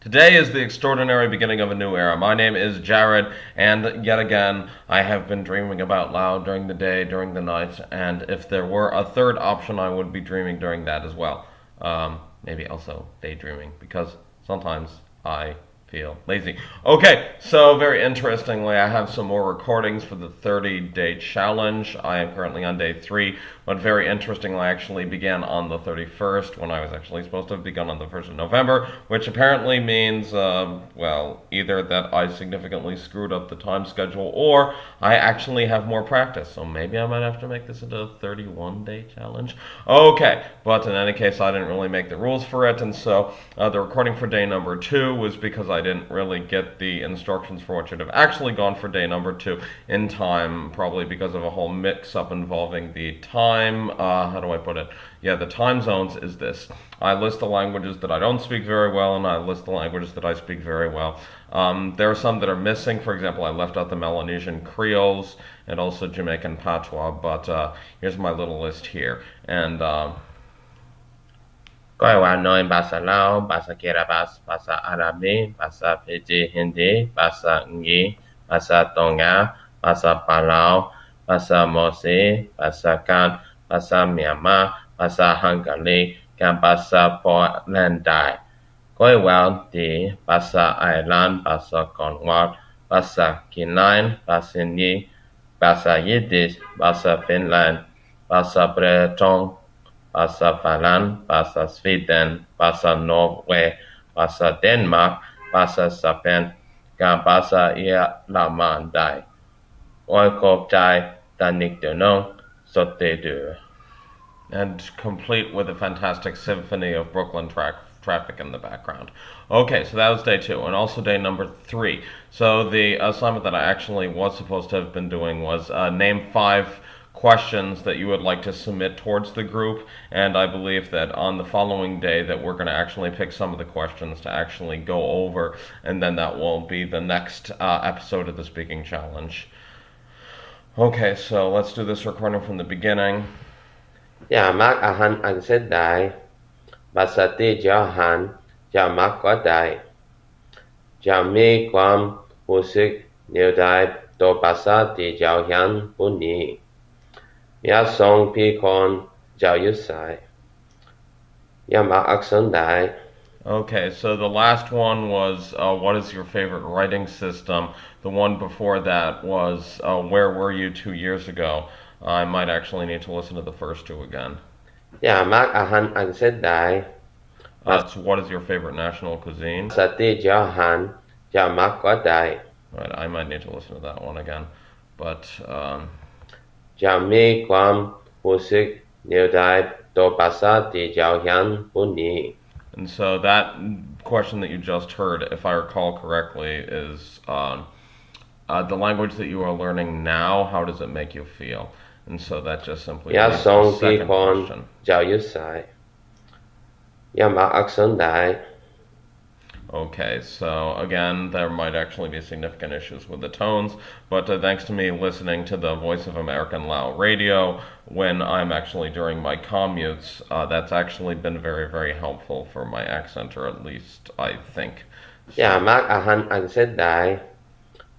Today is the extraordinary beginning of a new era. My name is Jared, and yet again, I have been dreaming about loud during the day, during the night, and if there were a third option, I would be dreaming during that as well. Maybe also daydreaming, because sometimes I feel lazy. Okay, so very interestingly, I have some more recordings for the 30-day challenge. I am currently on day 3, but very interestingly, I actually began on the 31st when I was actually supposed to have begun on the 1st of November, which apparently means, well, either that I significantly screwed up the time schedule or I actually have more practice. So maybe I might have to make this into a 31-day challenge. Okay, but in any case, I didn't really make the rules for it, and so the recording for day number 2 was because I didn't really get the instructions for what should have actually gone for day number 2 in time, probably because of a whole mix-up involving the time, how do I put it? Yeah, the time zones is this. I list the languages that I don't speak very well, and I list the languages that I speak very well. There are some that are missing. For example, I left out the Melanesian Creoles and also Jamaican Patois, but here's my little list here. And ก็ว่าน้อยภาษาลาวภาษาเคราบาสภาษาอาหรับีภาษาฟิจิฮินดีภาษาอังกฤษภาษาตองกาภาษาปาเลาภาษามอซีภาษากาญภาษาเมียนมาภาษาฮังการีกับภาษาโปแลนด์ได้ก็ว่าที่ภาษาไอร์แลนด์ภาษาคอนวอลภาษากินัยภาษานีภาษายิดดิชภาษาฟินแลนด์ภาษาเบรตงภาษาฝรั่งภาษาสวีเดนภาษานอร์เวย์ภาษาเดนมาร์กภาษาสเปนกับภาษาเยอรมันได้ขอบใจท่านนิกเดนงสดเดือ And complete with a fantastic symphony of Brooklyn traffic in the background. Okay, so that was day 2, and also day number 3. So the assignment that I actually was supposed to have been doing was name 5 questions that you would like to submit towards the group, and I believe that on the following day that we're going to actually pick some of the questions to actually go over, and then that will be the next episode of the speaking challenge. Okay, so let's do this recording from the beginning. อย่ามักอาหารอันเสียดายภาษาที่จะอาหารจะมักก็ได้จะมีความรู้สึกเหนียวดายต่อภาษาที่จะเรียนผู้นี้อย่าส่งพี่คนจะอยู่ใส่อย่ามักอักษรได้ Okay, so the last one was what is your favorite writing system? The one before that was where were you 2 years ago? I might actually need to listen to the first 2 again. Yeah, Mac Ahan and said die. So what is your favorite national cuisine? Sati Jahan, Jamak die. Right, I might need to listen to that one again. But Jami Kwam Pusik Nildai Do Pasati Jahan Puni. And so that question that you just heard, if I recall correctly, is the language that you are learning now, how does it make you feel? And so that just simply leads to the second question. Okay, so again, there might actually be significant issues with the tones, but thanks to me listening to the Voice of American Lao radio when I'm actually during my commutes, that's actually been very, very helpful for my accent, or at least I think. Yeah, Mak Ahan Angset Dai,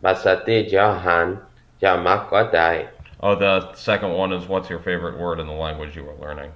Basati Jahan, Jamak Dai. Oh, the second one is what's your favorite word in the language you are learning?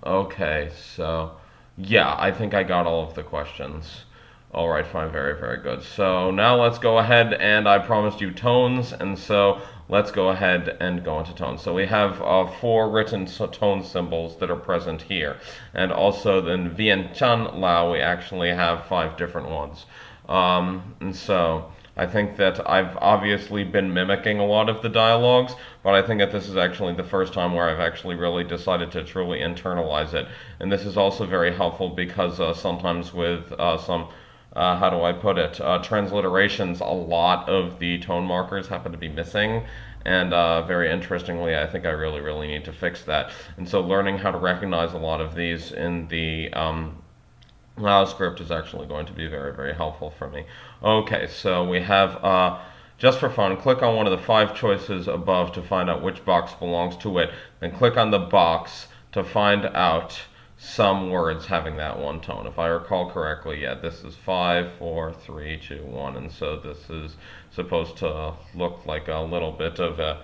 Okay, so yeah, I think I got all of the questions. All right, fine, very, very good. So now let's go ahead, and I promised you tones, and so let's go ahead and go into tones. So we have 4 written tone symbols that are present here, and also in Vientiane Lao we actually have 5 different ones. And so I think that I've obviously been mimicking a lot of the dialogues, but I think that this is actually the first time where I've actually really decided to truly internalize it. And this is also very helpful because sometimes with some, how do I put it, transliterations, a lot of the tone markers happen to be missing. And very interestingly, I think I really, really need to fix that. And so learning how to recognize a lot of these in the Lao script is actually going to be very, very helpful for me. Okay, so we have, just for fun, click on one of the 5 choices above to find out which box belongs to it. Then click on the box to find out some words having that one tone. If I recall correctly, yeah, this is 5, 4, 3, 2, 1, and so this is supposed to look like a little bit of a,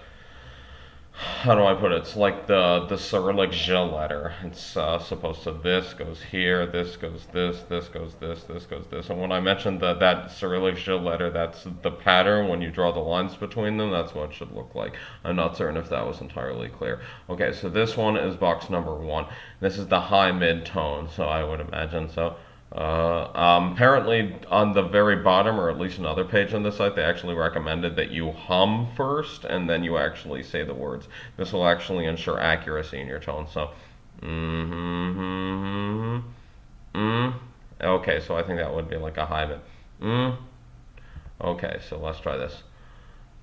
how do I put it? It's like the Cyrillic J letter. It's supposed to, this goes here, this goes this goes this goes this. And when I mentioned that Cyrillic J letter, that's the pattern. When you draw the lines between them, that's what it should look like. I'm not certain if that was entirely clear. Okay, so this one is box number 1. This is the high mid tone, so I would imagine so. Apparently on the very bottom, or at least another page on the site, they actually recommended that you hum first and then you actually say the words. This will actually ensure accuracy in your tone. So, okay, so I think that would be like a high bit. Okay, so let's try this.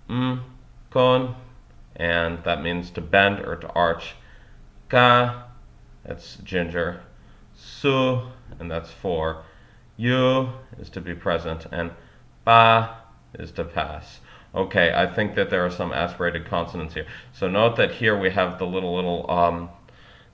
Con, and that means to bend or to arch. Ka, that's ginger. Su, and that's 4. Yu is to be present, and ba is to pass. Okay, I think that there are some aspirated consonants here. So note that here we have the little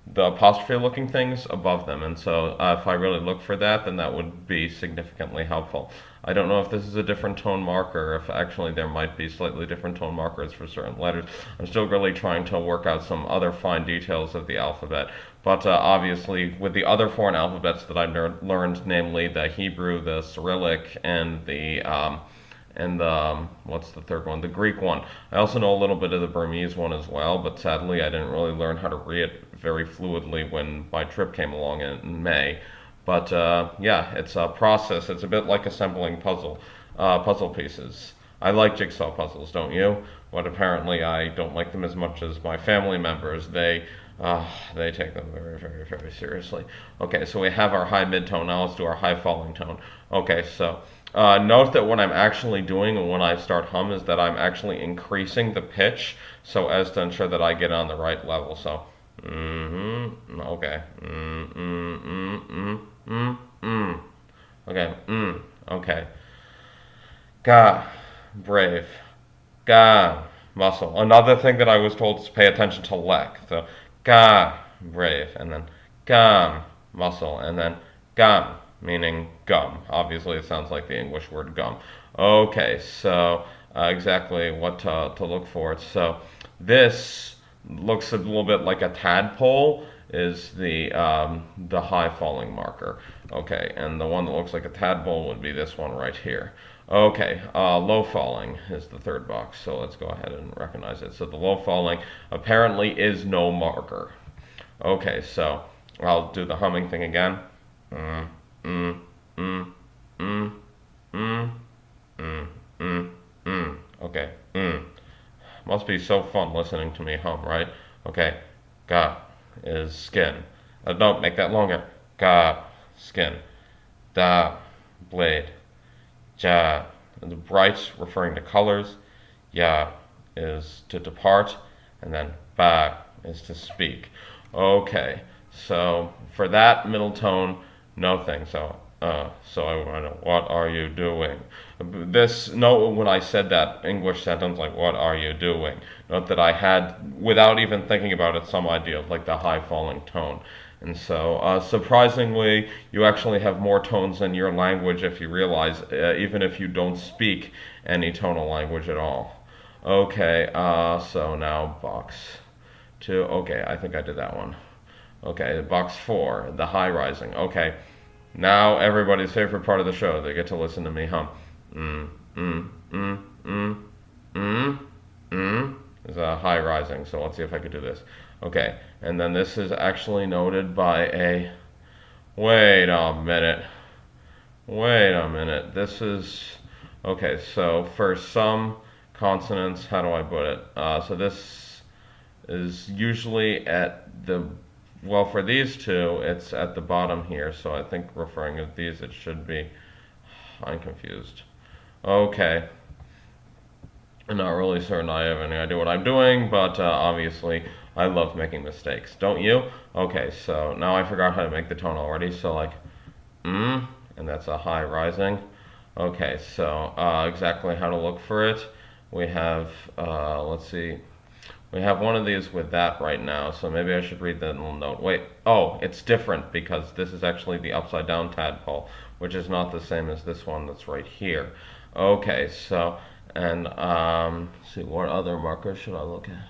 the apostrophe looking things above them, and so if I really look for that, then that would be significantly helpful. I don't know if this is a different tone marker, if actually there might be slightly different tone markers for certain letters. I'm still really trying to work out some other fine details of the alphabet, but obviously with the other foreign alphabets that I've learned, namely the Hebrew, the Cyrillic, and the what's the third one? The Greek one. I also know a little bit of the Burmese one as well, but sadly I didn't really learn how to read it very fluidly when my trip came along in May. But yeah, it's a process. It's a bit like assembling puzzle pieces. I like jigsaw puzzles, don't you? But apparently I don't like them as much as my family members. They take them very, very, very seriously. Okay, so we have our high mid-tone. Now let's do our high falling tone. Okay, so note that what I'm actually doing when I start hum is that I'm actually increasing the pitch so as to ensure that I get on the right level. So, okay, okay, okay. Ga, brave. Ga, muscle. Another thing that I was told is pay attention to lek. So, ga, brave, and then gam, muscle, and then gum, meaning gum. Obviously, it sounds like the English word gum. Okay, so exactly what to look for. So this looks a little bit like a tadpole is the high falling marker. Okay, and the one that looks like a tadpole would be this one right here. Okay, low falling is the third box, so let's go ahead and recognize it. So the low falling apparently is no marker. Okay, so I'll do the humming thing again. Okay, must be so fun listening to me hum, right? Okay, ga is skin. Don't make that longer. Ga, skin. Da, blade. Ja, the bright, referring to colors. Ya is to depart, and then ba is to speak. Okay, so for that middle tone, nothing. So I want to know, what are you doing? Note when I said that English sentence, like, what are you doing? Note that I had, without even thinking about it, some idea of like the high falling tone. And so, surprisingly, you actually have more tones in your language if you realize, even if you don't speak any tonal language at all. Okay, so now box 2. Okay, I think I did that one. Okay, box 4, the high rising. Okay, now everybody's favorite part of the show. They get to listen to me hum. Is a high rising, so let's see if I could do this. Okay, and then this is actually noted by a, wait a minute, this is, okay, so for some consonants, how do I put it? So this is usually at the, well, for these two, it's at the bottom here, so I think referring to these, it should be, I'm confused. Okay. I'm not really certain I have any idea what I'm doing, but obviously I love making mistakes. Don't you? Okay, so now I forgot how to make the tone already, so like, and that's a high rising. Okay, so exactly how to look for it. We have, let's see, We have one of these with that right now, so maybe I should read that little note. Wait, oh, it's different because this is actually the upside down tadpole, which is not the same as this one that's right here. Okay, so, and, let's see, what other markers should I look at?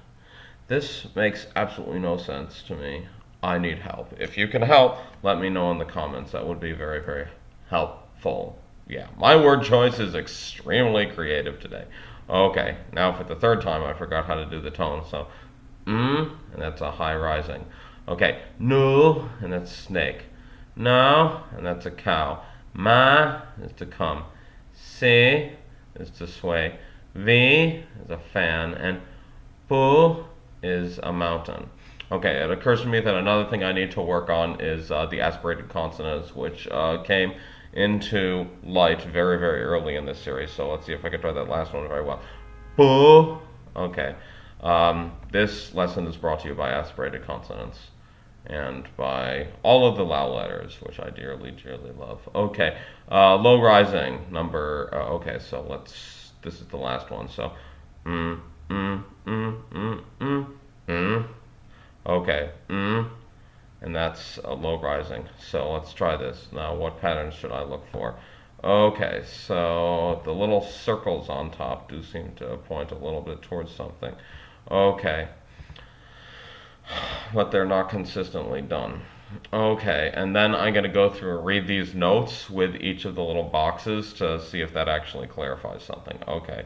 This makes absolutely no sense to me. I need help. If you can help, let me know in the comments. That would be very, very helpful. Yeah, my word choice is extremely creative today. Okay, now for the third time, I forgot how to do the tone. So, and that's a high rising. Okay, no, and that's snake. No, and that's a cow. Ma is to come. Si is to sway. V is a fan. And pu is a mountain. Okay, it occurs to me that another thing I need to work on is the aspirated consonants, which came into light very, very early in this series. So let's see if I can try that last one very well. Boo. Okay. This lesson is brought to you by aspirated consonants and by all of the Lao letters, which I dearly, dearly love. Okay. Low rising number. Okay, so this is the last one. So, Okay, and that's a low rising. So let's try this. Now, what patterns should I look for? Okay, so the little circles on top do seem to point a little bit towards something. Okay, but they're not consistently done. Okay, and then I'm going to go through and read these notes with each of the little boxes to see if that actually clarifies something. Okay,